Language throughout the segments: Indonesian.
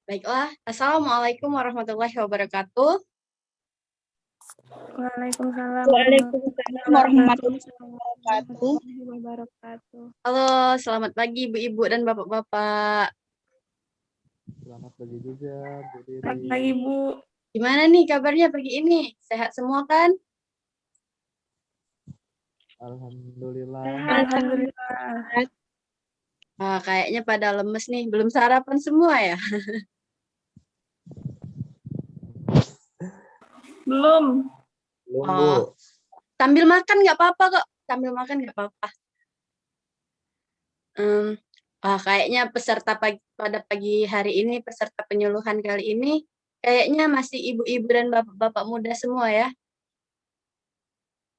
Baiklah, Assalamualaikum warahmatullahi wabarakatuh. Waalaikumsalam Waalaikumsalam warahmatullahi wabarakatuh. warahmatullahi wabarakatuh. Halo, selamat pagi Ibu-Ibu dan Bapak-Bapak. Selamat pagi juga, Bu Diri. Selamat pagi, Bu. Gimana nih kabarnya pagi ini? Sehat semua kan? Alhamdulillah. Alhamdulillah. Kayaknya pada lemes nih, belum sarapan semua ya? Belum. Belum, Oh. Bu. Sambil makan nggak apa-apa kok. Sambil makan nggak apa-apa. Kayaknya pada pagi hari ini, peserta penyuluhan kali ini, kayaknya masih ibu-ibu dan bapak-bapak muda semua ya.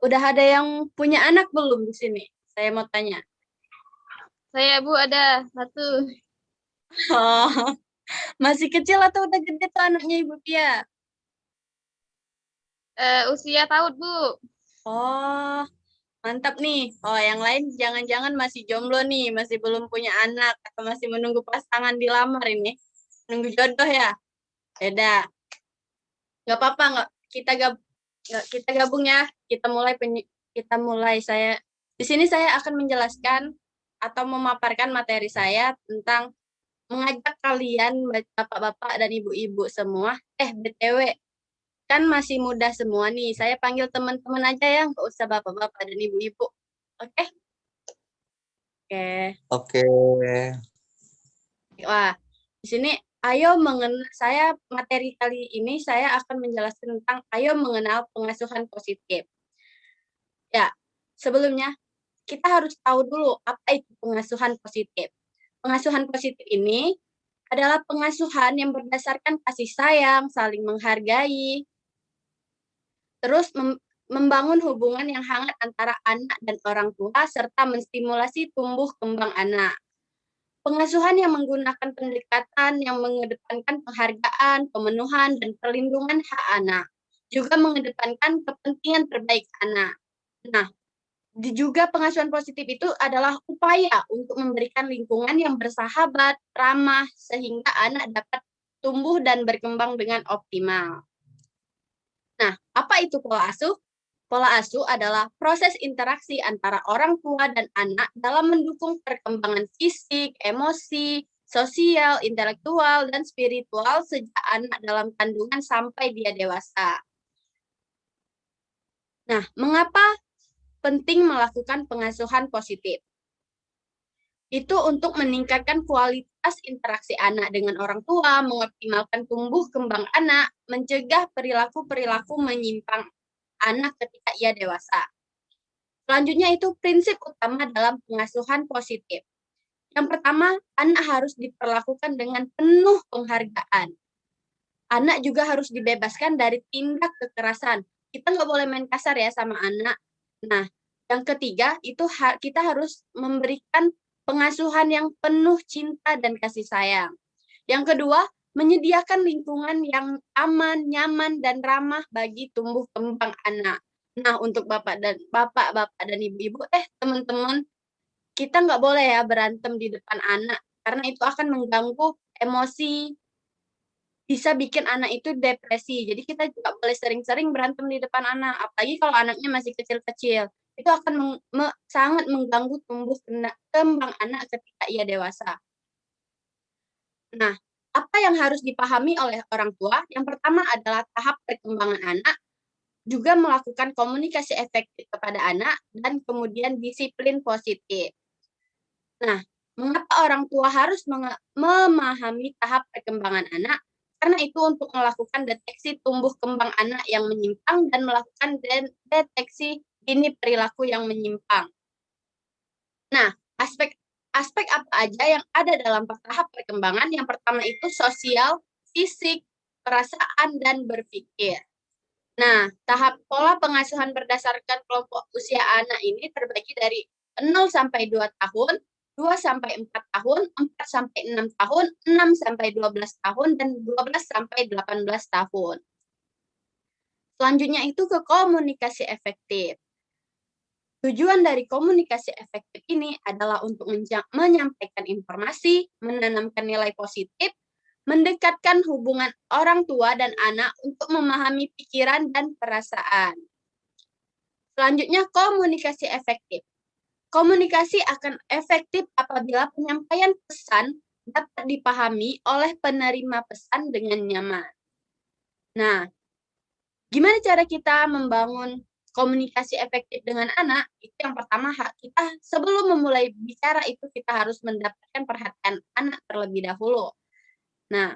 Udah ada yang punya anak belum di sini? Saya mau tanya. Saya Bu ada satu. Oh, masih kecil atau udah gede tuh anaknya Ibu Pia? Usia tahun Bu. Oh, mantap nih. Oh, yang lain jangan-jangan masih jomblo nih, masih belum punya anak atau masih menunggu pasangan dilamar ini. Nunggu jodoh ya? Beda. Nggak apa-apa, kita gabung ya. Kita mulai di sini saya akan menjelaskan atau memaparkan materi saya tentang mengajak kalian bapak-bapak dan ibu-ibu semua. BTW, kan masih muda semua nih. Saya panggil teman-teman aja ya, nggak usah bapak-bapak dan ibu-ibu. Oke? Oke. Oke. Wah, di sini materi kali ini saya akan menjelaskan tentang ayo mengenal pengasuhan positif. Ya, sebelumnya kita harus tahu dulu apa itu pengasuhan positif. Pengasuhan positif ini adalah pengasuhan yang berdasarkan kasih sayang, saling menghargai, terus membangun hubungan yang hangat antara anak dan orang tua, serta menstimulasi tumbuh kembang anak. Pengasuhan yang menggunakan pendekatan yang mengedepankan penghargaan, pemenuhan, dan perlindungan hak anak. Juga mengedepankan kepentingan terbaik anak. Nah, juga pengasuhan positif itu adalah upaya untuk memberikan lingkungan yang bersahabat, ramah, sehingga anak dapat tumbuh dan berkembang dengan optimal. Nah, apa itu pola asuh? Pola asuh adalah proses interaksi antara orang tua dan anak dalam mendukung perkembangan fisik, emosi, sosial, intelektual, dan spiritual sejak anak dalam kandungan sampai dia dewasa. Nah, mengapa penting melakukan pengasuhan positif? Itu untuk meningkatkan kualitas interaksi anak dengan orang tua, mengoptimalkan tumbuh kembang anak, mencegah perilaku-perilaku menyimpang anak ketika ia dewasa. Selanjutnya itu prinsip utama dalam pengasuhan positif. Yang pertama, anak harus diperlakukan dengan penuh penghargaan. Anak juga harus dibebaskan dari tindak kekerasan. Kita nggak boleh main kasar ya sama anak. Nah, yang ketiga itu kita harus memberikan pengasuhan yang penuh cinta dan kasih sayang. Yang kedua, menyediakan lingkungan yang aman, nyaman, dan ramah bagi tumbuh kembang anak. Nah, untuk bapak dan ibu-ibu, teman-teman, kita nggak boleh ya berantem di depan anak, karena itu akan mengganggu emosi, bisa bikin anak itu depresi. Jadi kita juga boleh sering-sering berantem di depan anak, apalagi kalau anaknya masih kecil-kecil. Itu akan sangat mengganggu tumbuh kembang anak ketika ia dewasa. Nah, apa yang harus dipahami oleh orang tua? Yang pertama adalah tahap perkembangan anak, juga melakukan komunikasi efektif kepada anak, dan kemudian disiplin positif. Nah, mengapa orang tua harus memahami tahap perkembangan anak? Karena itu untuk melakukan deteksi tumbuh kembang anak yang menyimpang dan melakukan deteksi dini perilaku yang menyimpang. Nah, aspek apa aja yang ada dalam tahap perkembangan? Yang pertama itu sosial, fisik, perasaan, dan berpikir. Nah, tahap pola pengasuhan berdasarkan kelompok usia anak ini terbagi dari 0 sampai 2 tahun, 2 sampai 4 tahun, 4 sampai 6 tahun, 6 sampai 12 tahun, dan 12 sampai 18 tahun. Selanjutnya itu ke komunikasi efektif. Tujuan dari komunikasi efektif ini adalah untuk menyampaikan informasi, menanamkan nilai positif, mendekatkan hubungan orang tua dan anak untuk memahami pikiran dan perasaan. Selanjutnya, komunikasi efektif. Komunikasi akan efektif apabila penyampaian pesan dapat dipahami oleh penerima pesan dengan nyaman. Nah, gimana cara kita membangun komunikasi efektif dengan anak? Itu yang pertama, kita sebelum memulai bicara itu kita harus mendapatkan perhatian anak terlebih dahulu. Nah,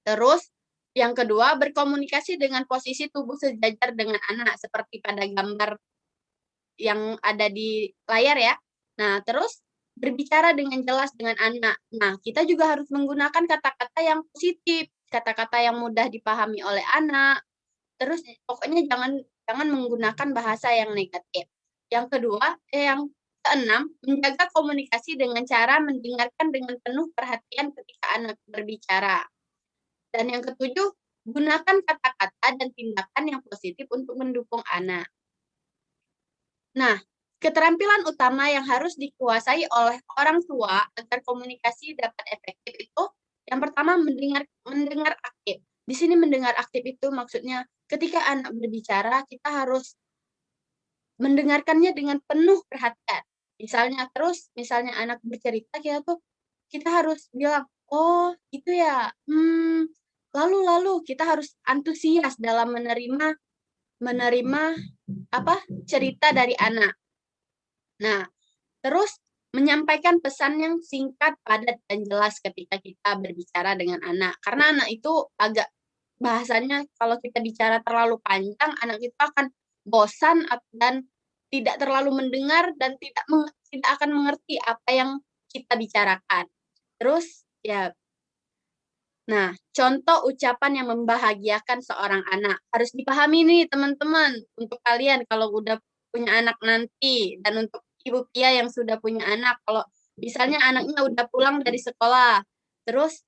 terus yang kedua, berkomunikasi dengan posisi tubuh sejajar dengan anak, seperti pada gambar yang ada di layar ya. Nah, terus berbicara dengan jelas dengan anak. Nah, kita juga harus menggunakan kata-kata yang positif, kata-kata yang mudah dipahami oleh anak. Terus pokoknya jangan menggunakan bahasa yang negatif. Yang kedua, yang keenam, menjaga komunikasi dengan cara mendengarkan dengan penuh perhatian ketika anak berbicara. Dan yang ketujuh, gunakan kata-kata dan tindakan yang positif untuk mendukung anak. Nah, keterampilan utama yang harus dikuasai oleh orang tua agar komunikasi dapat efektif itu, yang pertama mendengar aktif. Di sini mendengar aktif itu maksudnya ketika anak berbicara, kita harus mendengarkannya dengan penuh perhatian. Misalnya anak bercerita, kita harus bilang, oh itu ya, lalu kita harus antusias dalam menerima cerita dari anak. Nah, terus menyampaikan pesan yang singkat, padat, dan jelas ketika kita berbicara dengan anak. Karena anak itu agak bahasanya kalau kita bicara terlalu panjang, anak itu akan bosan dan tidak terlalu mendengar dan tidak akan mengerti apa yang kita bicarakan. Terus ya, nah, contoh ucapan yang membahagiakan seorang anak. Harus dipahami nih teman-teman, untuk kalian kalau udah punya anak nanti, dan untuk ibu Pia yang sudah punya anak, kalau misalnya anaknya udah pulang dari sekolah, terus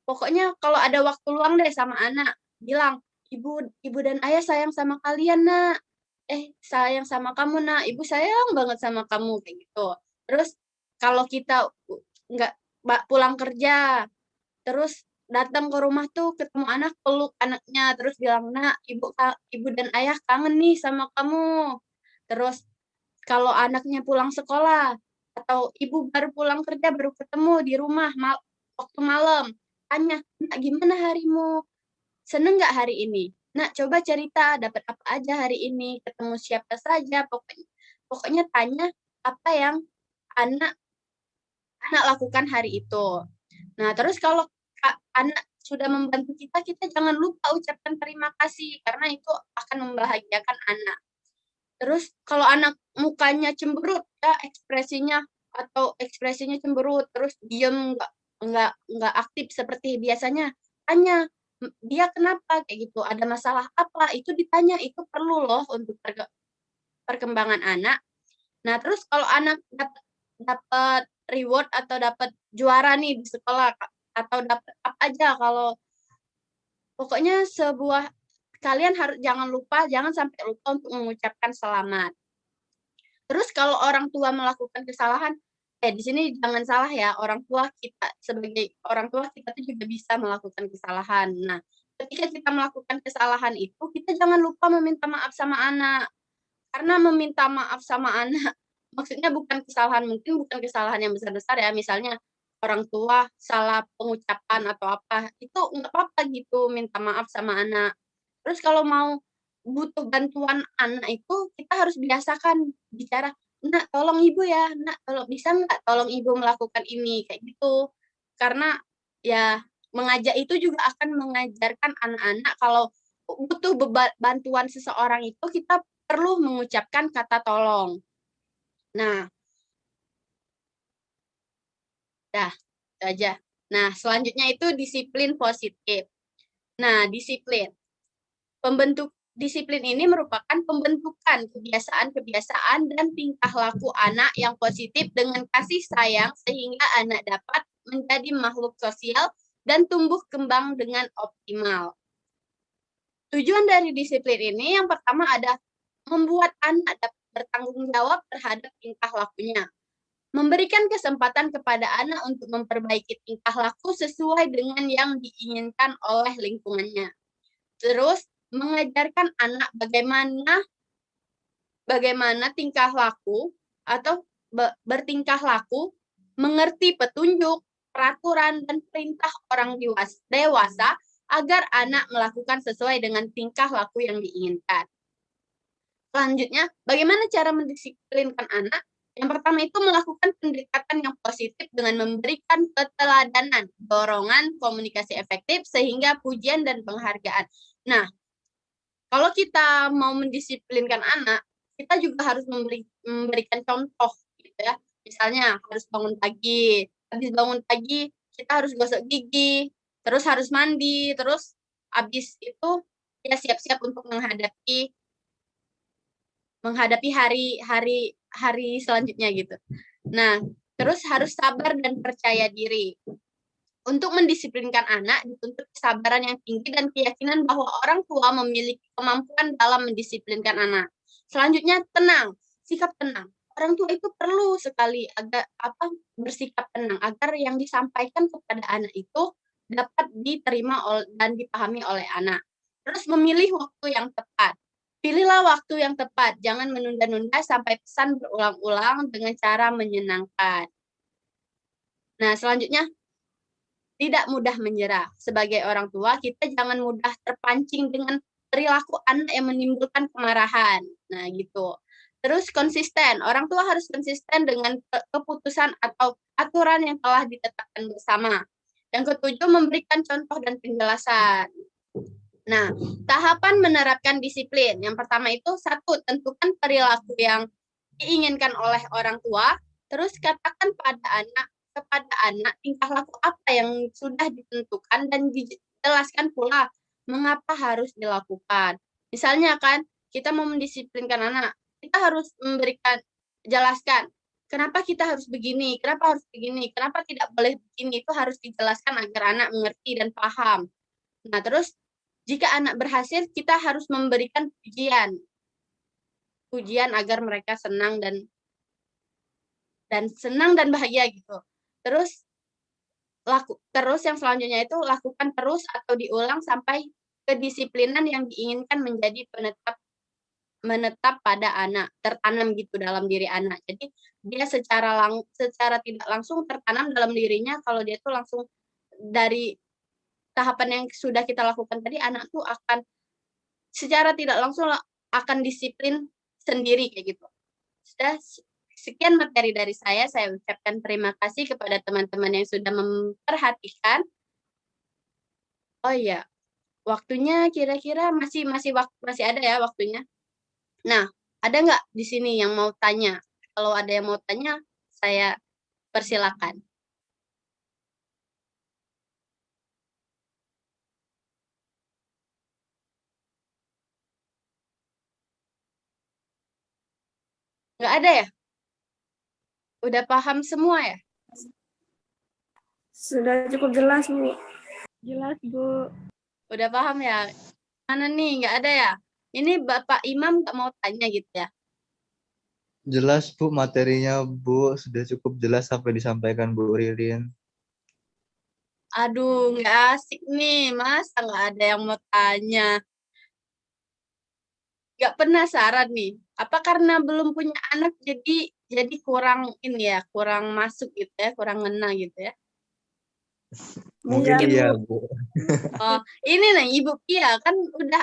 pokoknya kalau ada waktu luang deh sama anak, bilang, ibu dan ayah sayang sama kalian, nak. Sayang sama kamu, nak. Ibu sayang banget sama kamu, kayak gitu. Terus kalau kita nggak pulang kerja, terus datang ke rumah tuh ketemu anak, peluk anaknya, terus bilang, nak, ibu dan ayah kangen nih sama kamu. Terus kalau anaknya pulang sekolah atau ibu baru pulang kerja, baru ketemu di rumah waktu malam, tanya, nak, gimana harimu? Seneng nggak hari ini? Nak, coba cerita, dapat apa aja hari ini, ketemu siapa saja, pokoknya tanya apa yang anak lakukan hari itu. Nah, terus kalau anak sudah membantu kita jangan lupa ucapkan terima kasih, karena itu akan membahagiakan anak. Terus kalau anak mukanya cemberut, ya ekspresinya cemberut, terus diem, nggak aktif seperti biasanya, tanya, dia kenapa kayak gitu, ada masalah apa, itu ditanya, itu perlu loh untuk perkembangan anak. Nah, terus kalau anak dapat reward atau dapat juara nih di sekolah, atau dapat apa aja, kalau pokoknya kalian jangan sampai lupa untuk mengucapkan selamat. Terus kalau orang tua melakukan kesalahan, di sini jangan salah ya, sebagai orang tua kita tuh juga bisa melakukan kesalahan. Nah, ketika kita melakukan kesalahan itu, kita jangan lupa meminta maaf sama anak. Karena meminta maaf sama anak, maksudnya mungkin bukan kesalahan yang besar-besar ya, misalnya orang tua salah pengucapan atau apa, itu nggak apa-apa gitu, minta maaf sama anak. Terus kalau mau butuh bantuan anak itu, kita harus biasakan bicara, nak, tolong ibu ya, nak, bisa nggak tolong ibu melakukan ini, kayak gitu. Karena ya mengajak itu juga akan mengajarkan anak-anak kalau butuh bantuan seseorang itu, kita perlu mengucapkan kata tolong. Nah, itu aja. Nah, selanjutnya itu disiplin positif. Nah, disiplin ini merupakan pembentukan kebiasaan dan tingkah laku anak yang positif dengan kasih sayang, sehingga anak dapat menjadi makhluk sosial dan tumbuh kembang dengan optimal. Tujuan dari disiplin ini yang pertama ada membuat anak dapat bertanggung jawab terhadap tingkah lakunya, Memberikan kesempatan kepada anak untuk memperbaiki tingkah laku sesuai dengan yang diinginkan oleh lingkungannya. Terus mengajarkan anak bagaimana tingkah laku atau bertingkah laku, mengerti petunjuk, peraturan, dan perintah orang dewasa agar anak melakukan sesuai dengan tingkah laku yang diinginkan. Selanjutnya, bagaimana cara mendisiplinkan anak? Yang pertama itu melakukan pendekatan yang positif dengan memberikan keteladanan, dorongan, komunikasi efektif, sehingga pujian dan penghargaan. Nah, kalau kita mau mendisiplinkan anak, kita juga harus memberikan contoh, gitu ya. Misalnya harus bangun pagi, habis bangun pagi kita harus gosok gigi, terus harus mandi, terus habis itu ya siap-siap untuk menghadapi hari selanjutnya gitu. Nah, terus harus sabar dan percaya diri. Untuk mendisiplinkan anak dituntut kesabaran yang tinggi dan keyakinan bahwa orang tua memiliki kemampuan dalam mendisiplinkan anak. Selanjutnya tenang, sikap tenang. Orang tua itu perlu sekali bersikap tenang agar yang disampaikan kepada anak itu dapat diterima dan dipahami oleh anak. Terus memilih waktu yang tepat. Pilihlah waktu yang tepat, jangan menunda-nunda sampai pesan berulang-ulang dengan cara menyenangkan. Nah, selanjutnya, tidak mudah menyerah. Sebagai orang tua, kita jangan mudah terpancing dengan perilaku anak yang menimbulkan kemarahan. Nah, gitu. Terus konsisten. Orang tua harus konsisten dengan keputusan atau aturan yang telah ditetapkan bersama. Yang ketujuh, memberikan contoh dan penjelasan. Nah, tahapan menerapkan disiplin. Yang pertama itu, 1, tentukan perilaku yang diinginkan oleh orang tua. Terus katakan kepada anak tingkah laku apa yang sudah ditentukan dan dijelaskan pula mengapa harus dilakukan. Misalnya kan, kita mau mendisiplinkan anak, kita harus jelaskan kenapa kita harus begini, kenapa harus begini, kenapa tidak boleh begini, itu harus dijelaskan agar anak mengerti dan paham. Nah, terus jika anak berhasil, kita harus memberikan pujian agar mereka senang dan bahagia gitu. Terus yang selanjutnya itu lakukan terus atau diulang sampai kedisiplinan yang diinginkan menjadi menetap pada anak, tertanam gitu dalam diri anak. Jadi dia secara tidak langsung tertanam dalam dirinya. Kalau dia tuh langsung dari tahapan yang sudah kita lakukan tadi, anak tuh akan secara tidak langsung akan disiplin sendiri kayak gitu. Sudah, sekian materi dari saya ucapkan terima kasih kepada teman-teman yang sudah memperhatikan. Oh iya, waktunya kira-kira masih ada ya waktunya. Nah, ada nggak di sini yang mau tanya? Kalau ada yang mau tanya, saya persilakan. Nggak ada ya? Udah paham semua ya? Sudah cukup jelas, Bu. Jelas, Bu. Udah paham ya? Mana nih? Nggak ada ya? Ini Bapak Imam nggak mau tanya gitu ya? Jelas Bu materinya Bu, sudah cukup jelas sampai disampaikan Bu Ririn. Aduh, nggak asik nih, masa nggak ada yang mau tanya? Nggak penasaran nih, apa karena belum punya anak jadi kurang ini ya, kurang masuk gitu ya, kurang ngena gitu ya? Mungkin Iya, iya Bu. Bu. Oh, ini nih Ibu Pia kan udah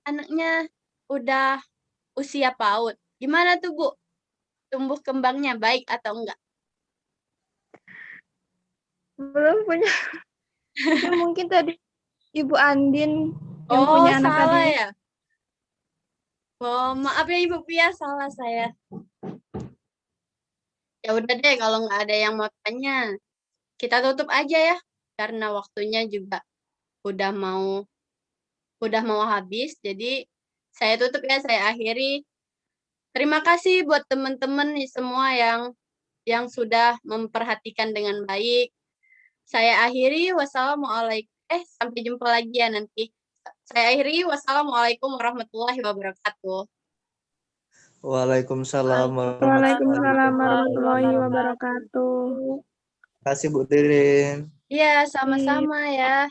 anaknya udah usia PAUD. Gimana tuh Bu? Tumbuh kembangnya baik atau enggak? Belum punya. Ya, mungkin tadi Ibu Andin yang Oh, punya anak salah tadi. ya? Oh, maaf ya Ibu Pia, salah saya. Ya udah deh, kalau nggak ada yang mau tanya, kita tutup aja ya, karena waktunya juga udah mau habis. Jadi saya tutup ya, saya akhiri. Terima kasih buat teman-teman semua yang sudah memperhatikan dengan baik. Saya akhiri, wassalamualaikum. Sampai jumpa lagi ya nanti. Saya akhiri, wassalamualaikum warahmatullahi wabarakatuh. Waalaikumsalam Waalaikumsalam warahmatullahi wabarakatuh. wabarakatuh. Terima kasih Bu Ririn. Iya, sama-sama ya.